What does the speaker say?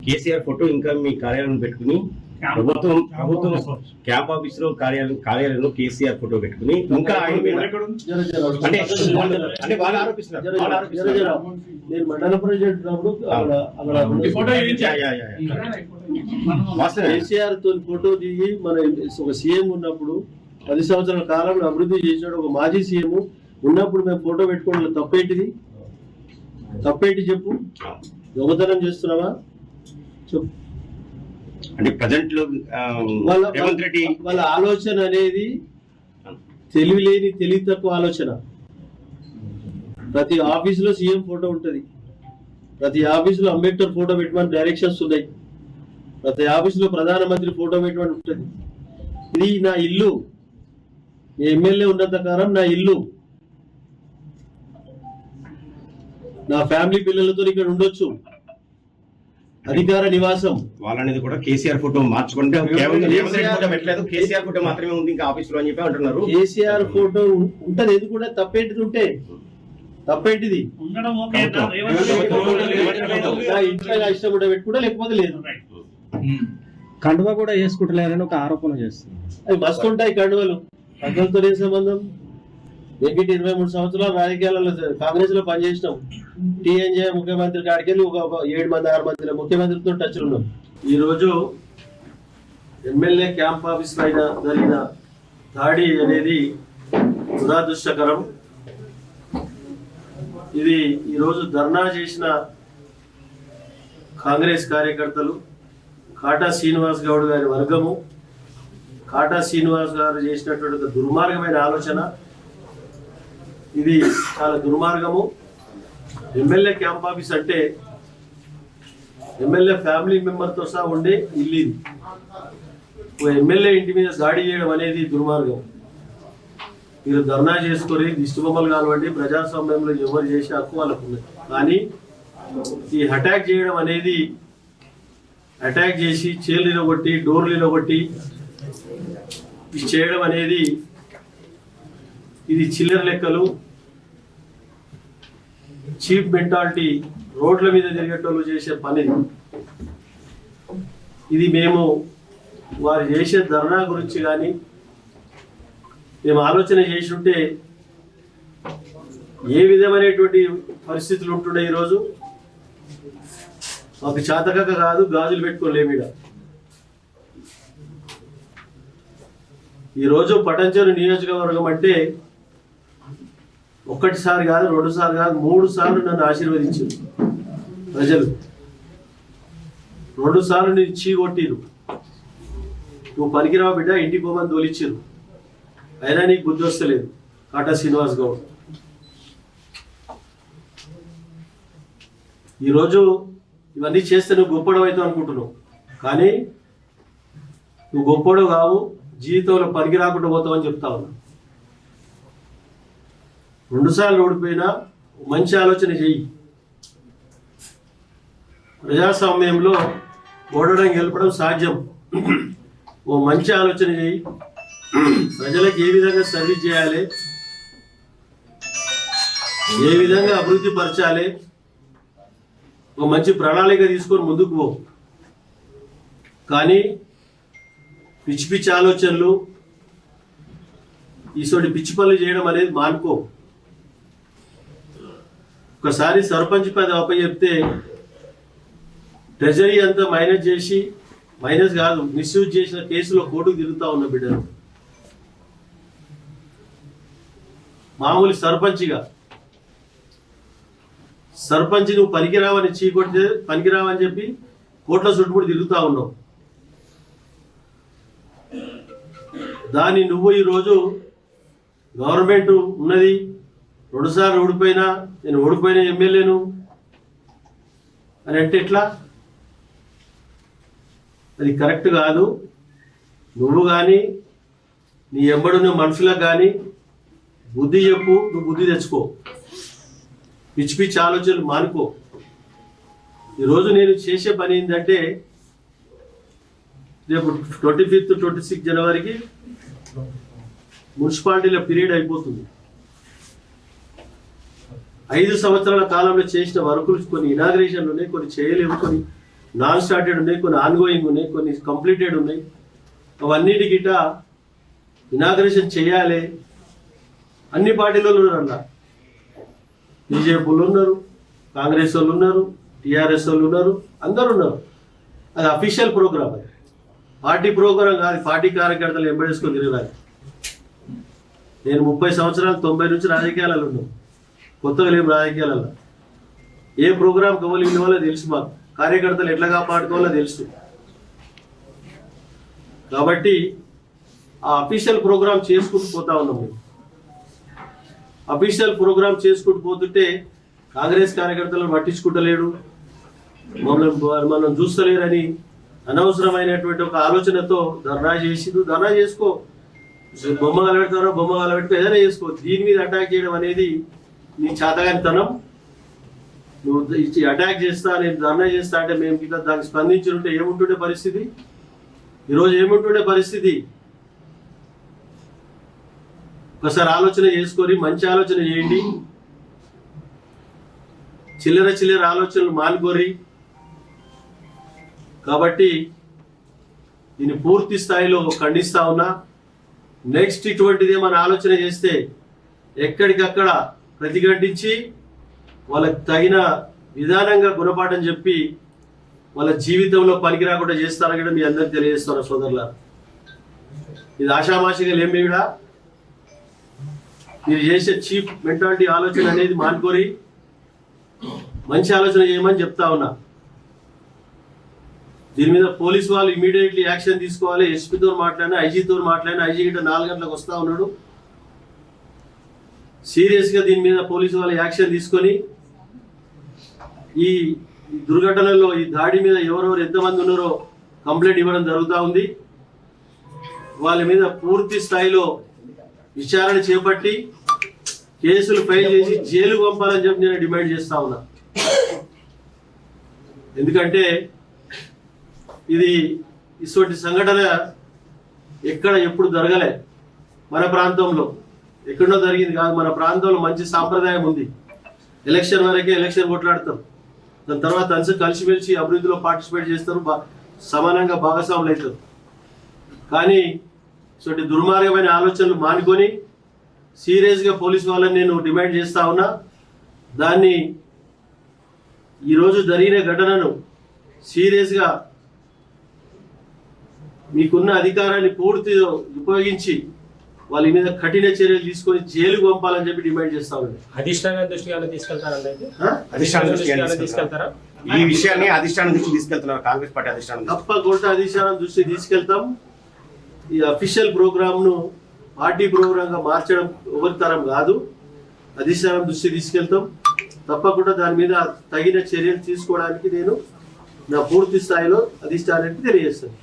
KCR photo ఇంకా మీ కార్యాలయం పెట్టుకుని ప్రభుత్వం క్యాంప్ ఆఫీస్ లో కార్యాలయంలో కేసీఆర్ ఫోటో పెట్టుకుని ఇంకా ఆయన మీద అంటే వాళ్ళు ఆరోపిస్తున్నారు. నేను మండల ప్రెసిడెంట్ కేసీఆర్ తో ఫోటో దిగి మన ఒక సీఎం ఉన్నప్పుడు 10 సంవత్సరాల కాలంలో అభివృద్ధి చేసినాడు. ఒక మాజీ సీఎం ఉన్నప్పుడు మేము ఫోటో పెట్టుకోవడం తప్పేంటిది? తప్పేంటి చెప్పు? దొంగతనం చేస్తున్నావా చెప్పు. అంటే ప్రజెంట్ లో రేవంత్ రెడ్డి వాళ్ళ ఆలోచన అనేది తెలివి లేని తెలివి తక్కువ ఆలోచన. ప్రతి ఆఫీసులో సీఎం ఫోటో ఉంటది, ప్రతి ఆఫీసులో అంబేద్కర్ ఫోటో పెట్టమని డైరెక్షన్స్ ఉన్నాయి, ప్రతి ఆఫీసులో ప్రధానమంత్రి ఫోటో పెట్టమని ఉంటుంది. ఇది నా ఇల్లు, ఎమ్మెల్యే ఉన్నంత కాలం నా ఇల్లు, నా ఫ్యామిలీ పిల్లలతో ఇక్కడ ఉండొచ్చు, అధికార నివాసం. వాళ్ళనేది కూడా కేసీఆర్ ఫోటో మార్చుకుంటే పెట్టలేదు, కేసీఆర్ ఫోటో మాత్రమే ఉంది ఇంకా ఆఫీస్ లో అని చెప్పి అంటున్నారు. కేసీఆర్ ఫోటో ఉంటది, ఇది కూడా తప్పేంటిది ఉంటే తప్పేంటిది? ఇంట్లో ఇష్టం కూడా పెట్టుకుంటా, లేకపోతే లేదు. కండువా కూడా వేసుకుంటలేరని ఒక ఆరోపణ చేస్తుంది. అవి మస్తు ఉంటాయి కండువలు, కండువలతో ఏ సంబంధం? వెంకట 23 సంవత్సరాలు రాజకీయాలలో కాంగ్రెస్ లో పనిచేసినాం. టీఎన్జే ముఖ్యమంత్రి కాడికి వెళ్ళి ఒక 7 మంది 6 మంది ముఖ్యమంత్రితో టచ్ ఉన్నాం. ఈ రోజు ఎమ్మెల్యే క్యాంప్ ఆఫీస్ పైన జరిగిన దాడి అనేది దురదృష్టకరం. ఇది ఈరోజు ధర్నా చేసిన కాంగ్రెస్ కార్యకర్తలు, కాటా శ్రీనివాస్ గౌడ్ గారి వర్గము, కాటా శ్రీనివాస్ గారు చేసినటువంటి ఒక దుర్మార్గమైన ఆలోచన. ఇది చాలా దుర్మార్గము. ఎమ్మెల్యే క్యాంప్ ఆఫీస్ అంటే ఎమ్మెల్యే ఫ్యామిలీ మెంబర్తో సహా ఉండే ఇల్లు ఇది. ఒక ఎమ్మెల్యే ఇంటి మీద దాడి చేయడం అనేది దుర్మార్గం. మీరు ధర్నా చేసుకొని దిష్టిబొమ్మలు కానివ్వండి, ప్రజాస్వామ్యంలో ఎవరు చేసే హక్కు వాళ్ళకు ఉన్నది. కానీ ఈ అటాక్ చేయడం అనేది, అటాక్ చేసి చైర్లు కొట్టి డోర్లు కొట్టి ఇది చేయడం అనేది ఇది చిల్లర లెక్కలు, చీప్ మెంటాలిటీ, రోడ్ల మీద తిరిగేటోళ్ళు చేసే పని. ఇది మేము వారు చేసే ధర్నా గురించి కానీ మేము ఆలోచన చేసి ఉంటే ఏ విధమైనటువంటి పరిస్థితులు ఉంటుండే. ఈరోజు మాకు చాతకక కాదు, గాజులు పెట్టుకోలేమిడ. ఈరోజు పటంచెరు నియోజకవర్గం అంటే ఒక్కటిసారి కాదు, 2 సార్లు కాదు, 3 సార్లు నన్ను ఆశీర్వదించారు ప్రజలు. 2 సార్లు నేను చీగొట్టిరు, నువ్వు పనికిరావు బిడ్డ ఇంటికి పోమని తోలిచ్చారు. అయినా నీకు బుద్ధి వస్తలేదు కాటా శ్రీనివాస్ గౌడ్. ఈరోజు ఇవన్నీ చేస్తే నువ్వు గొప్పడు అవుతావు అనుకుంటున్నావు, కానీ నువ్వు గొప్పడు కావు, జీవితంలో పనికి రాకుండా పోతావని చెప్తా ఉన్నా. 2 సార్లు ఓడిపోయినా మంచి ఆలోచన చెయ్యి. ప్రజాస్వామ్యంలో ఓడడం గెలపడం సాధ్యం. ఓ మంచి ఆలోచన చెయ్యి. ప్రజలకు ఏ విధంగా సర్వీస్ చేయాలి, ఏ విధంగా అభివృద్ధి పరచాలి, ఒక మంచి ప్రణాళిక తీసుకొని ముందుకు పో. కానీ పిచ్చి పిచ్చి ఆలోచనలు, ఈసోటి పిచ్చి పనులు చేయడం అనేది మానుకో. ఒకసారి సర్పంచ్ పది అప్పచెప్తే ట్రెజరీ అంతా మైనస్ చేసి, మైనస్ కాదు మిస్యూజ్ చేసిన కేసులో కోర్టుకు తిరుగుతా ఉన్న బిడ్డను. మామూలు సర్పంచ్గా సర్పంచ్ నువ్వు పనికిరావని చీకొడితే పనికిరావని చెప్పి కోర్టులో చుట్టుముడి తిరుగుతా ఉన్నావు. దాన్ని నువ్వు ఈరోజు గవర్నమెంట్ ఉన్నది, 2 సార్లు ఓడిపోయినా నేను ఓడిపోయిన ఎమ్మెల్యేను అని అంటే ఎట్లా? అది కరెక్ట్ కాదు. నువ్వు కానీ నీ ఎంబడున్న మనుషులకు కానీ బుద్ధి చెప్పు, నువ్వు బుద్ధి తెచ్చుకో, పిచ్చి పిచ్చి ఆలోచనలు మానుకో. ఈరోజు నేను చేసే పని ఏంటంటే రేపు 25th 26 జనవరికి మున్సిపాలిటీల పీరియడ్ అయిపోతుంది. 5 సంవత్సరాల కాలంలో చేసిన వర్కులు కొన్ని ఇనాగ్రేషన్లు ఉన్నాయి, కొన్ని చేయలేవు, కొన్ని నాన్ స్టార్టెడ్ ఉన్నాయి, కొన్ని ఆన్గోయింగ్ ఉన్నాయి, కొన్ని కంప్లీటెడ్ ఉన్నాయి. అవన్నిటి గిట ఇనాగ్రేషన్ చేయాలి. అన్ని పార్టీలలో ఉన్నారు అన్న, బీజేపీ వాళ్ళు ఉన్నారు, కాంగ్రెస్ వాళ్ళు ఉన్నారు, టీఆర్ఎస్ వాళ్ళు ఉన్నారు, అందరు ఉన్నారు. అది అఫీషియల్ ప్రోగ్రామ్, అది పార్టీ ప్రోగ్రాం కాదు. పార్టీ కార్యకర్తలు ఎంబడేసుకొని తిరగాలి. నేను 30 సంవత్సరాలు 90 నుంచి రాజకీయాలలో ఉన్నాను, కొత్తగా లేవు రాజకీయాలలో. ఏ ప్రోగ్రాం కవలి ఇవ్వాలో తెలుసు, మాకు కార్యకర్తలు ఎట్లా కాపాడుకోవాలో తెలుసు. కాబట్టి ఆ అఫీషియల్ ప్రోగ్రామ్ చేసుకుంటూ పోతా ఉన్నాం మేము. అఫీషియల్ ప్రోగ్రామ్ చేసుకుంటూ పోతుంటే కాంగ్రెస్ కార్యకర్తలను పట్టించుకుంటలేడు, మనం చూస్తలేరని అనవసరమైనటువంటి ఒక ఆలోచనతో ధర్నా చేసిండు. ధర్నా చేసుకో, బొమ్మ కలబెడతారో బొమ్మ కలబెట్టుకో, ఏదైనా చేసుకో. దీని మీద అటాక్ చేయడం అనేది నీ చేతగానితనం. నువ్వు ఇచ్చి అటాక్ చేస్తా, నేను ధర్నా చేస్తా అంటే మేము కింద దానికి స్పందించుంటే ఏముంటుండే పరిస్థితి? ఈరోజు ఏముంటుండే పరిస్థితి? ఒకసారి ఆలోచన చేసుకొని మంచి ఆలోచన చేయండి. చిల్లర ఆలోచనలు మానుకోరి. కాబట్టి దీన్ని పూర్తి స్థాయిలో ఖండిస్తా ఉన్నా. నెక్స్ట్ ఇటువంటిది ఏమైనా ఆలోచన చేస్తే ఎక్కడికక్కడ ప్రతిఘటించి వాళ్ళకి తగిన విధానంగా గుణపాఠం చెప్పి వాళ్ళ జీవితంలో పనికి రాకుండా చేస్తారని కూడా మీ అందరికి తెలియజేస్తున్నారు సోదరుల. ఇది ఆషామాషిగా లేమిడా. మీరు చేసే చీప్ మెంటాలిటీ ఆలోచన అనేది మానుకోరి, మంచి ఆలోచన చేయమని చెప్తా ఉన్నా. దీని మీద పోలీస్ వాళ్ళు ఇమీడియట్లీ యాక్షన్ తీసుకోవాలి. ఎస్పీతో మాట్లాడినా, ఐజీతో మాట్లాడినా, ఐజీ గిట్ట 4 గంటలకు వస్తా ఉన్నాడు. సీరియస్గా దీని మీద పోలీసు వాళ్ళు యాక్షన్ తీసుకొని ఈ దుర్ఘటనలో, ఈ దాడి మీద ఎవరెవరు ఎంతమంది ఉన్నారో కంప్లైంట్ ఇవ్వడం జరుగుతూ ఉంది. వాళ్ళ మీద పూర్తి స్థాయిలో విచారణ చేపట్టి కేసులు ఫైల్ చేసి జైలుకు పంపాలని చెప్పి నేను డిమాండ్ చేస్తా ఉన్నా. ఎందుకంటే ఇది ఇటువంటి సంఘటన ఎక్కడ ఎప్పుడు జరగలే. మన ప్రాంతంలో ఎక్కడో జరిగింది కాదు. మన ప్రాంతంలో మంచి సాంప్రదాయం ఉంది. ఎలక్షన్ వరకే ఎలక్షన్ కొట్లాడతారు, దాని తర్వాత కలిసిమెలిసి అభివృద్ధిలో పార్టిసిపేట్ చేస్తారు, సమానంగా భాగస్వాములు అవుతారు. కానీ ఇటువంటి దుర్మార్గమైన ఆలోచనలు మానుకొని సీరియస్గా పోలీసు వాళ్ళని నేను డిమాండ్ చేస్తా ఉన్నా. దాన్ని ఈరోజు జరిగిన ఘటనను సీరియస్గా మీకున్న అధికారాన్ని పూర్తిగా ఉపయోగించి వాళ్ళ మీద కఠిన చర్యలు తీసుకొని జైలుకు పంపాలని చెప్పి డిమాండ్ చేస్తా ఉన్నాను. అధిష్టానం దృష్టికి తీసుకెళ్తారండి. తీసుకెళ్తారా? ఈ విషయాన్ని అధిష్టానం దృష్టికి తీసుకెళ్తున్నారు కాంగ్రెస్ పార్టీ అధిష్టానం. తప్పకుండా అధిష్టానం దృష్టికి తీసుకెళ్తాం. ఈ అఫీషియల్ ప్రోగ్రామ్ ను పార్టీ ప్రోగ్రామ్ గా మార్చడం ఎవరి తరం కాదు. అధిష్టానం దృష్టికి తీసుకెళ్తాం. తప్పకుండా దాని మీద తగిన చర్యలు తీసుకోవడానికి నేను నా పూర్తి స్థాయిలో అధిష్టానానికి తెలియజేస్తాను.